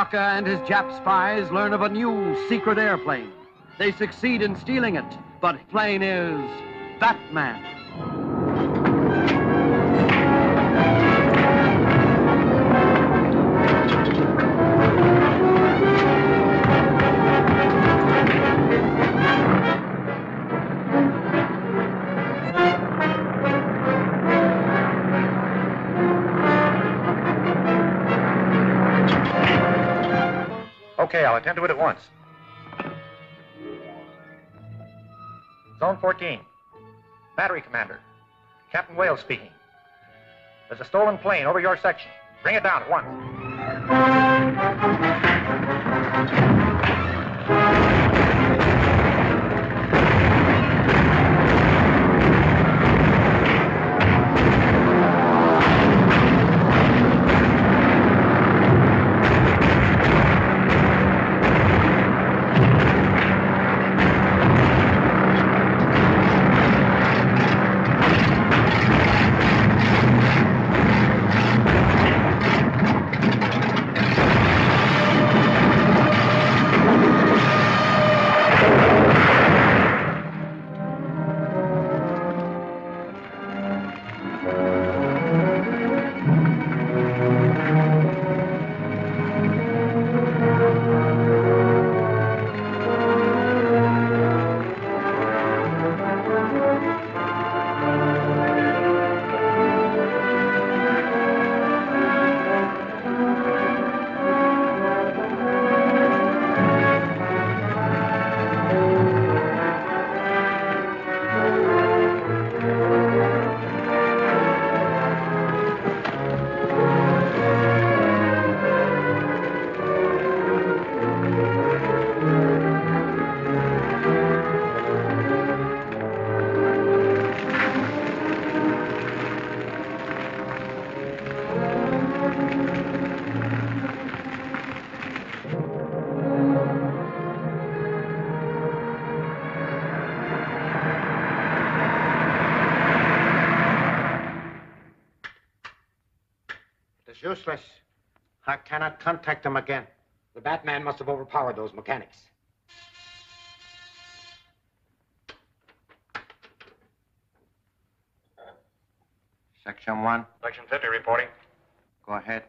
Taka and his Jap spies learn of a new secret airplane. They succeed in stealing it, but the plane is Batman. Okay, I'll attend to it at once. Zone 14. Battery Commander. Captain Wales speaking. There's a stolen plane over your section. Bring it down at once. It's useless. I cannot contact them again. The Batman must have overpowered those mechanics. Section 1. Section 50 reporting. Go ahead.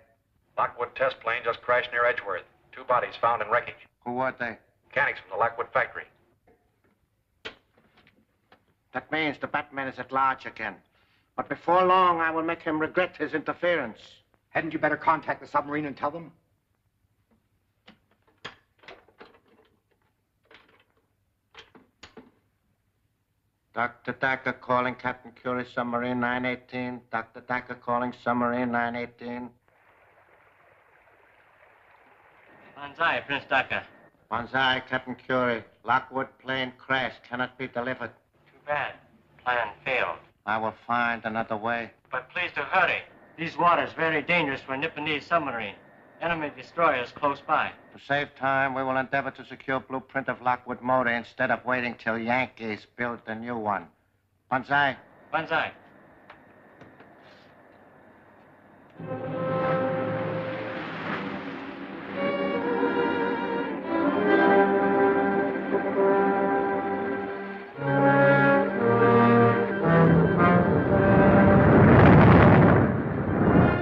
Lockwood test plane just crashed near Edgeworth. 2 bodies found in wreckage. Who were they? Mechanics from the Lockwood factory. That means the Batman is at large again. But before long, I will make him regret his interference. Hadn't you better contact the submarine and tell them? Dr. Dacker calling Captain Curie, submarine 918. Dr. Dacker calling submarine 918. Banzai, Prince Dacker. Banzai, Captain Curie. Lockwood plane crash cannot be delivered. Too bad. Plan failed. I will find another way. But please to hurry. These waters very dangerous for a Nipponese submarine. Enemy destroyers close by. To save time, we will endeavor to secure blueprint of Lockwood motor instead of waiting till Yankees build the new one. Banzai. Banzai.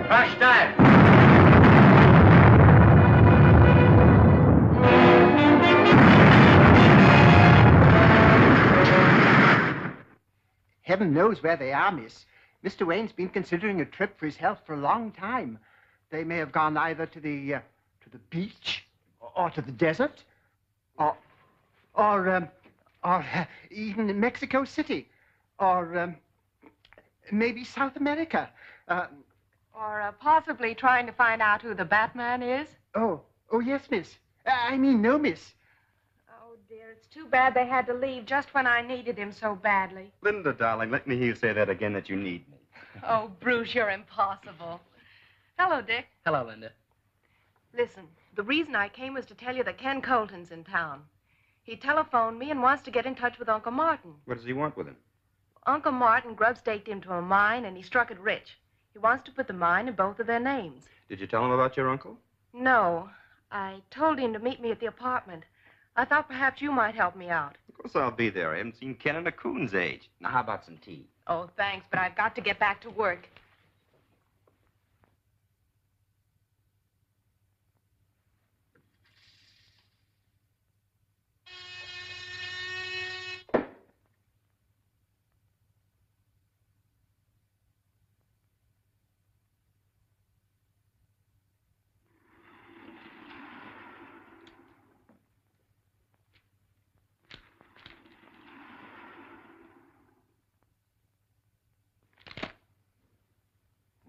Crash time. Heaven knows where they are, miss. Mr. Wayne's been considering a trip for his health for a long time. They may have gone either to the beach, or to the desert, or even in Mexico City, or maybe South America. Or possibly trying to find out who the Batman is. Oh, yes, miss. I mean, no, miss. Oh, dear, it's too bad they had to leave just when I needed him so badly. Linda, darling, let me hear you say that again, that you need me. Oh, Bruce, you're impossible. Hello, Dick. Hello, Linda. Listen, the reason I came was to tell you that Ken Colton's in town. He telephoned me and wants to get in touch with Uncle Martin. What does he want with him? Uncle Martin grub-staked him to a mine, and he struck it rich. He wants to put the mine in both of their names. Did you tell him about your uncle? No. I told him to meet me at the apartment. I thought perhaps you might help me out. Of course I'll be there. I haven't seen Ken in a coon's age. Now, how about some tea? Oh, thanks, but I've got to get back to work.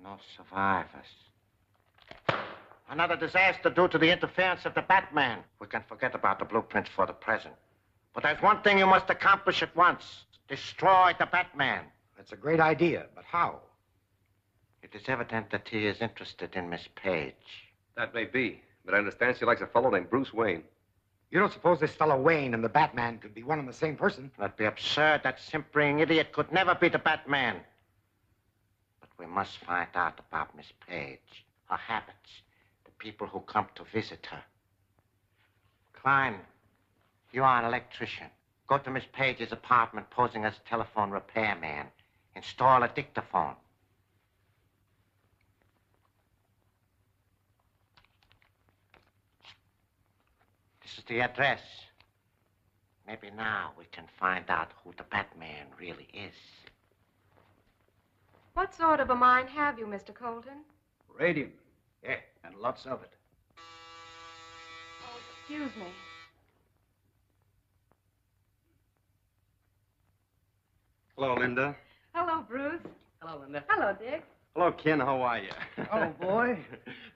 No survivors. Another disaster due to the interference of the Batman. We can forget about the blueprints for the present. But there's one thing you must accomplish at once. Destroy the Batman. That's a great idea, but how? It is evident that he is interested in Miss Page. That may be, but I understand she likes a fellow named Bruce Wayne. You don't suppose this fellow Wayne and the Batman could be one and the same person? That'd be absurd. That simpering idiot could never be the Batman. But we must find out about Miss Page, her habits, the people who come to visit her. Klein, you are an electrician. Go to Miss Page's apartment posing as a telephone repairman. Install a dictaphone. This is the address. Maybe now we can find out who the Batman really is. What sort of a mind have you, Mr. Colton? Radium. Yeah, and lots of it. Oh, excuse me. Hello, Linda. Hello, Bruce. Hello, Linda. Hello, Dick. Hello, Ken. How are you? Oh, boy.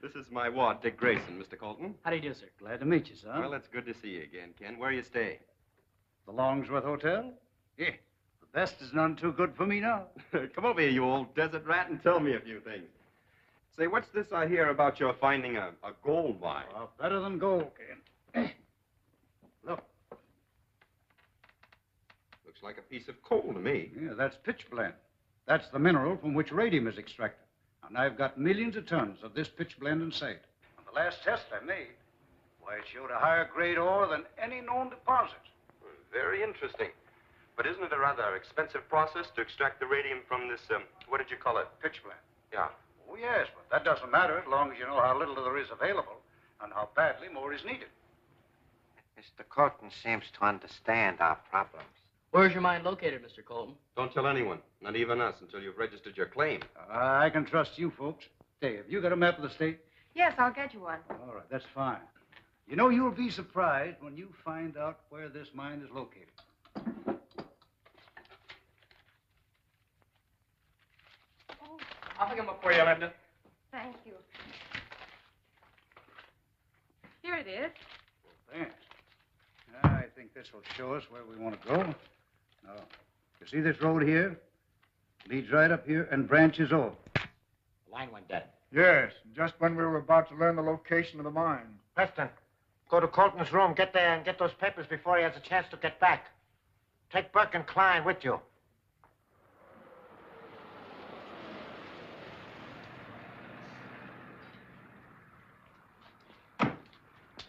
This is my ward, Dick Grayson, Mr. Colton. How do you do, sir? Glad to meet you, son. Well, it's good to see you again, Ken. Where you stay? The Longsworth Hotel? Yeah. The best is none too good for me now. Come over here, you old desert rat, and tell me a few things. Say, what's this I hear about your finding a gold mine? Well, better than gold, Ken. Look. Looks like a piece of coal to me. Yeah, that's pitchblende. That's the mineral from which radium is extracted. And I've got millions of tons of this pitchblende in sight. On the last test I made, why, it showed a higher grade ore than any known deposit. Very interesting. But isn't it a rather expensive process to extract the radium from this, what did you call it? Pitchblende. Yeah. Oh, yes, but that doesn't matter as long as you know how little there is available and how badly more is needed. Mr. Colton seems to understand our problems. Where's your mine located, Mr. Colton? Don't tell anyone, not even us, until you've registered your claim. I can trust you folks. Hey, have you got a map of the state? Yes, I'll get you one. All right, that's fine. You know, you'll be surprised when you find out where this mine is located. I'll pick them up for you, Linda. Thank you. Here it is. Thanks. I think this will show us where we want to go. Now, you see this road here? Leads right up here and branches off. The line went dead. Yes, just when we were about to learn the location of the mine. Preston, go to Colton's room. Get there and get those papers before he has a chance to get back. Take Burke and Klein with you.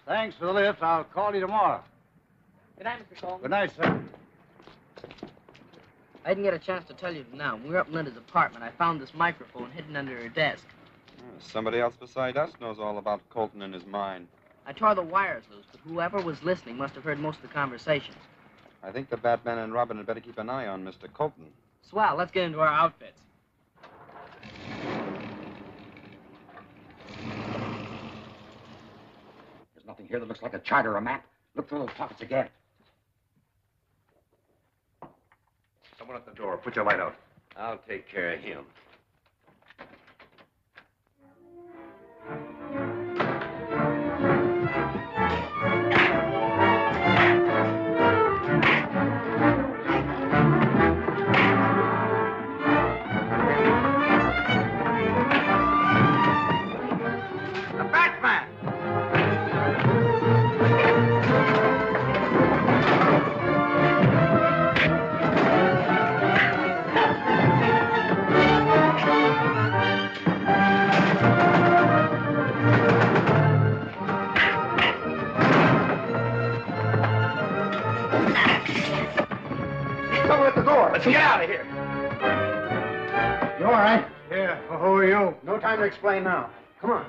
Thanks for the lift. I'll call you tomorrow. Good night, Mr. Colton. Good night, sir. I didn't get a chance to tell you now. When we were up in Linda's apartment, I found this microphone hidden under her desk. Somebody else beside us knows all about Colton and his mine. I tore the wires loose, but whoever was listening must have heard most of the conversation. I think the Batman and Robin had better keep an eye on Mr. Colton. Swell, let's get into our outfits. There's nothing here that looks like a chart or a map. Look through those pockets again. Someone at the door. Put your light out. I'll take care of him. out of here. You all right? Yeah, well, who are you? No time to explain now. Come on.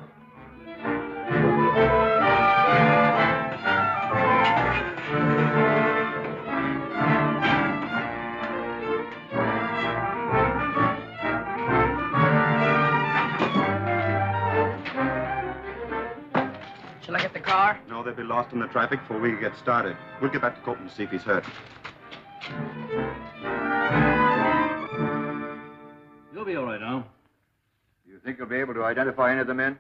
Shall I get the car? No, they'll be lost in the traffic before we get started. We'll get back to Colton to see if he's hurt. You'll be all right, Al. You think you'll be able to identify any of the men?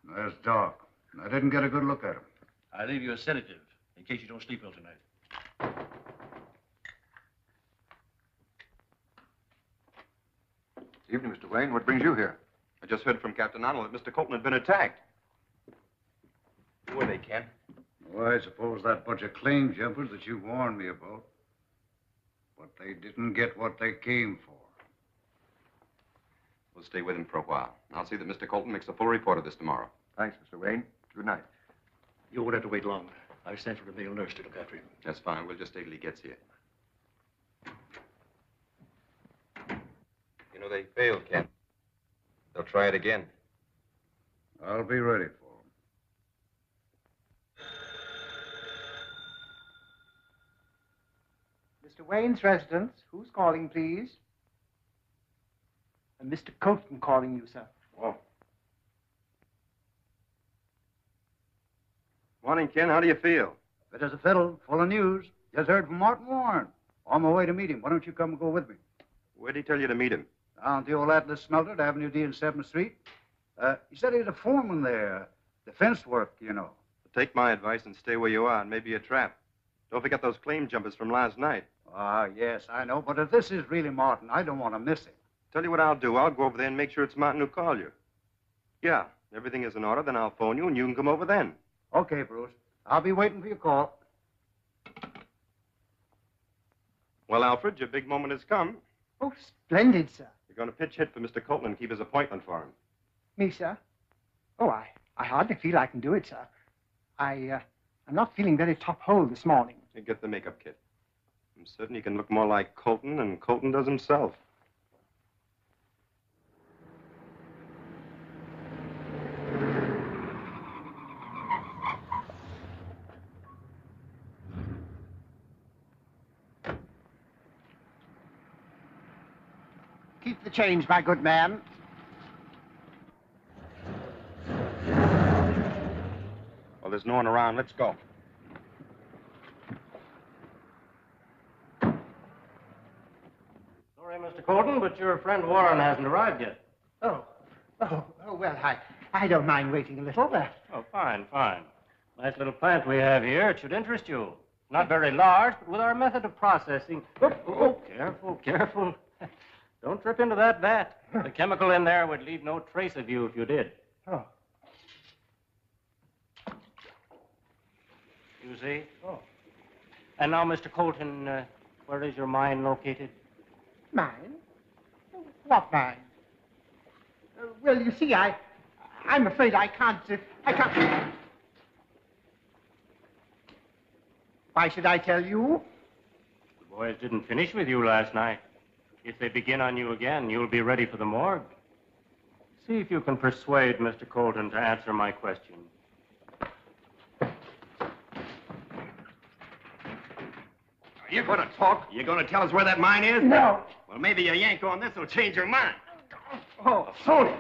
There's Doc. I didn't get a good look at him. I'll leave you a sedative in case you don't sleep well tonight. Evening, Mr. Wayne. What brings you here? I just heard from Captain Arnold that Mr. Colton had been attacked. Who were they, Ken? Well, I suppose that bunch of claim jumpers that you warned me about. But they didn't get what they came for. We'll stay with him for a while. I'll see that Mr. Colton makes a full report of this tomorrow. Thanks, Mr. Wayne. Good night. You won't have to wait long. I've sent for the male nurse to look after him. That's fine. We'll just stay till he gets here. You know, they failed, Ken. They'll try it again. I'll be ready for them. Mr. Wayne's residence. Who's calling, please? Mr. Colton calling you, sir. Oh. Morning, Ken. How do you feel? Fit as a fiddle, full of news. Just heard from Martin Warren. On my way to meet him. Why don't you come and go with me? Where'd he tell you to meet him? Down at the old Atlas smelter at Avenue D and 7th Street. He said he's a foreman there. Defense work, you know. Take my advice and stay where you are, and maybe a trap. Don't forget those claim jumpers from last night. Ah, yes, I know. But if this is really Martin, I don't want to miss him. Tell you what I'll do. I'll go over there and make sure it's Martin who called you. Yeah, everything is in order, then I'll phone you, and you can come over then. Okay, Bruce. I'll be waiting for your call. Well, Alfred, your big moment has come. Oh, splendid, sir. You're going to pitch hit for Mr. Colton and keep his appointment for him. Me, sir? Oh, I hardly feel I can do it, sir. I'm not feeling very top hole this morning. You get the makeup kit. I'm certain he can look more like Colton than Colton does himself. Keep the change, my good man. Well, there's no one around. Let's go. Sorry, Mr. Colton, but your friend Warren hasn't arrived yet. Oh, well, I don't mind waiting a little. Oh, fine. Nice little plant we have here. It should interest you. Not very large, but with our method of processing... Oh, careful. Don't trip into that vat. The chemical in there would leave no trace of you if you did. Oh. You see? Oh. And now, Mr. Colton, where is your mine located? Mine? What mine? Well, you see, I'm afraid I can't... Why should I tell you? The boys didn't finish with you last night. If they begin on you again, you'll be ready for the morgue. See if you can persuade Mr. Colton to answer my question. Are you going to talk? You going to tell us where that mine is? No. Well, maybe a yank on this will change your mind. Oh, Tony.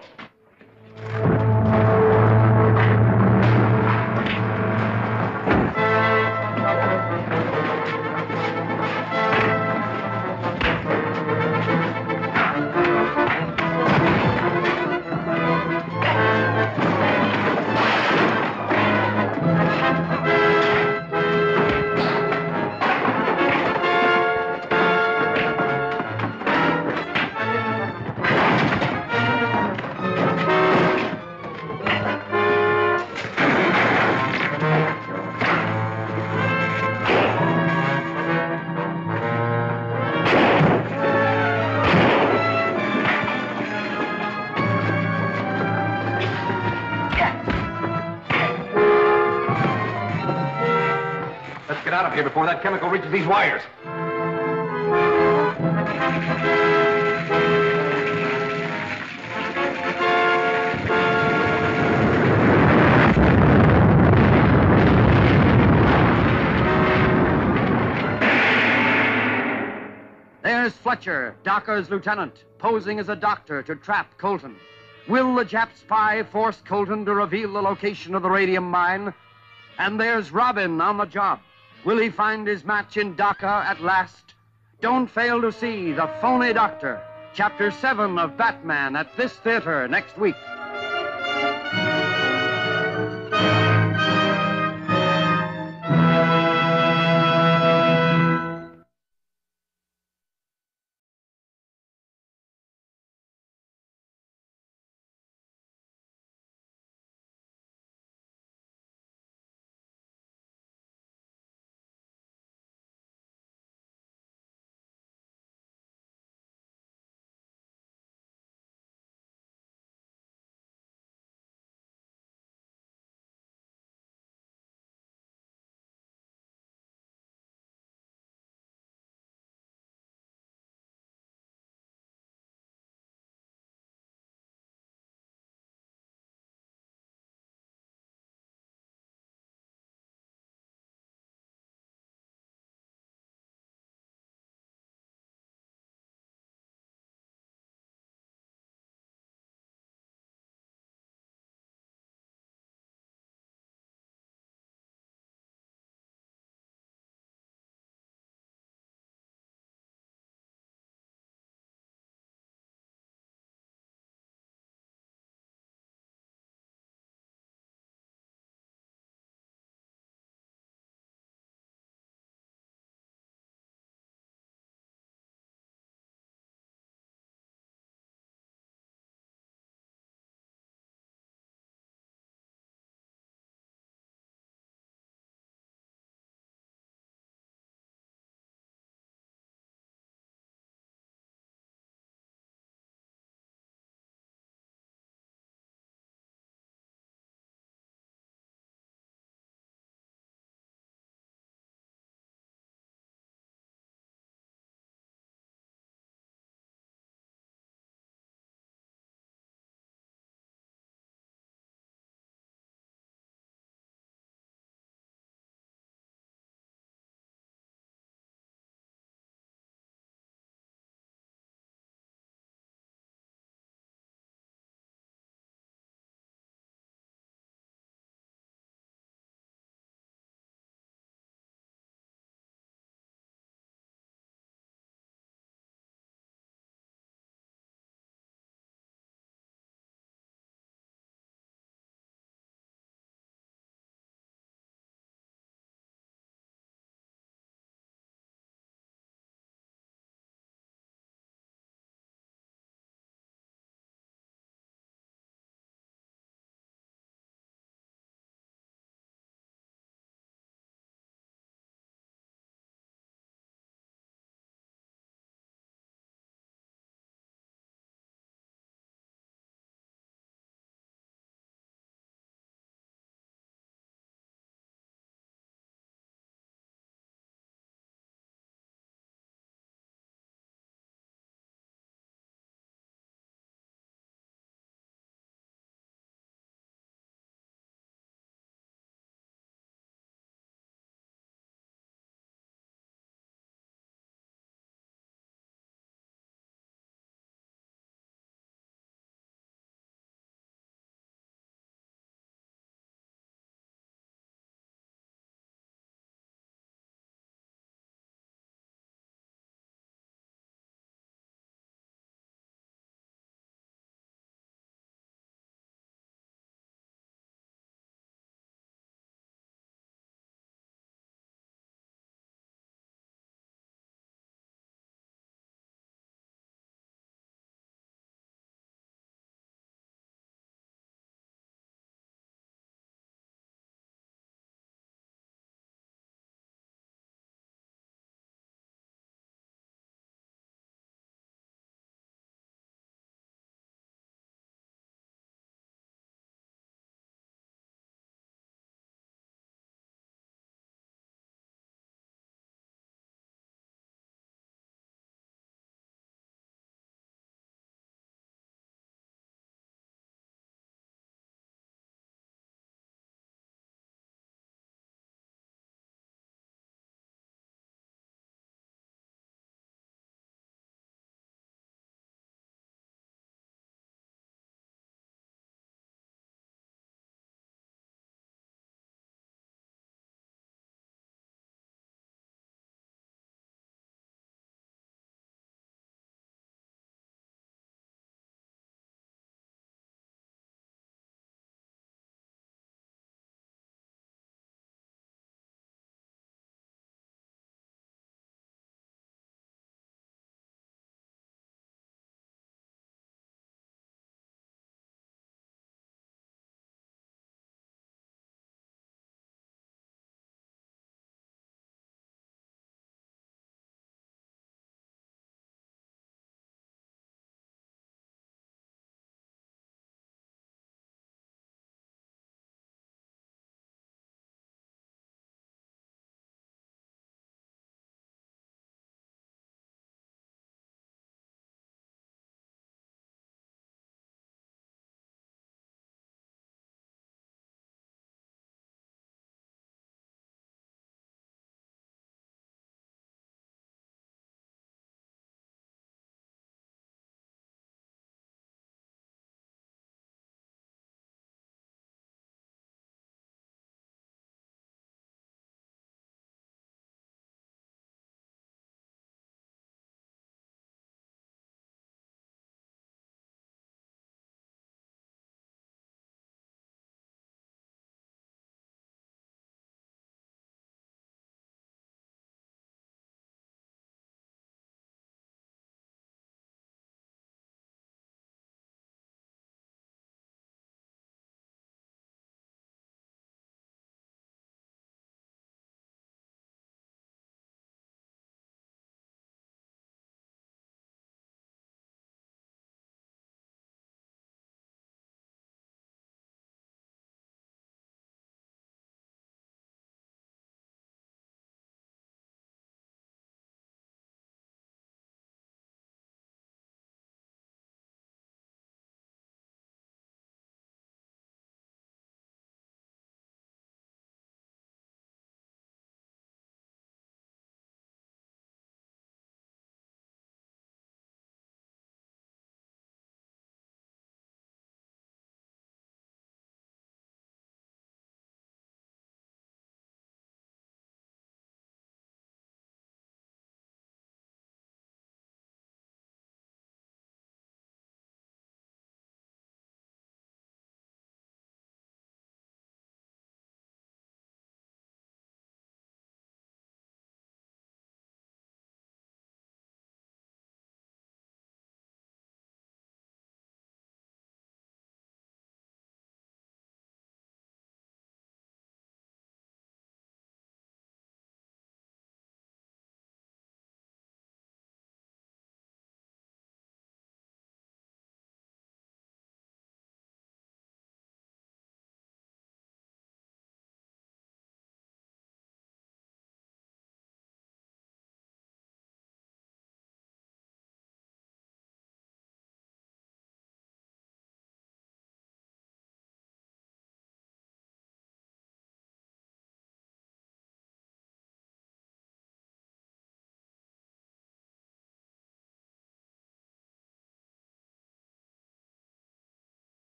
Let's get out of here before that chemical reaches these wires. there's Fletcher, Docker's lieutenant, posing as a doctor to trap Colton. Will the Jap spy force Colton to reveal the location of the radium mine? And there's Robin on the job. Will he find his match in Docker at last? Don't fail to see The Phony Doctor, Chapter 7 of Batman at this theater next week.